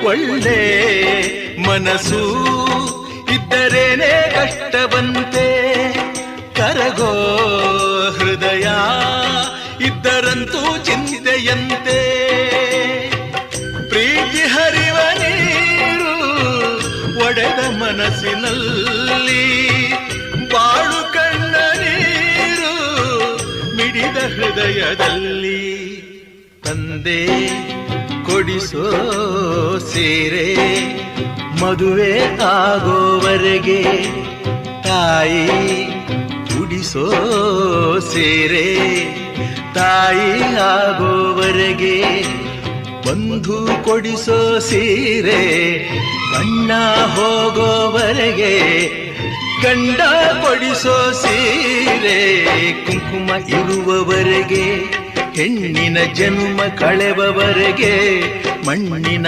ಒಳ್ಳೆ ಮನಸ್ಸು ಇದ್ದರೇನೆ ಕಷ್ಟವಂತೆ, ಕರಗೋ ಹೃದಯ ಇದ್ದರಂತೂ ಚಿಂತೆಯಂತೆ. ಪ್ರೀತಿ ಹರಿವ ನೀರು ಒಡೆದ ಮನಸ್ಸಿನಲ್ಲಿ, ಬಾಳು ಕಣ್ಣ ನೀರು ಮಿಡಿದ ಹೃದಯದಲ್ಲಿ. ತಂದೆ ಕೊಡಿಸೋ ಸೀರೆ ಮದುವೆ ಆಗೋವರೆಗೆ, ತಾಯಿ ಉಡಿಸೋ ಸೀರೆ ತಾಯಿ ಆಗೋವರೆಗೆ, ಬಂಧು ಕೊಡಿಸೋ ಸೀರೆ ಬಣ್ಣ ಹೋಗೋವರೆಗೆ, ಗಂಡ ಕೊಡಿಸೋ ಸೀರೆ ಕುಂಕುಮ ಇರುವವರೆಗೆ, ಹೆಣ್ಣಿನ ಜನ್ಮ ಕಳೆವವರೆಗೆ, ಮಣ್ಣಿನ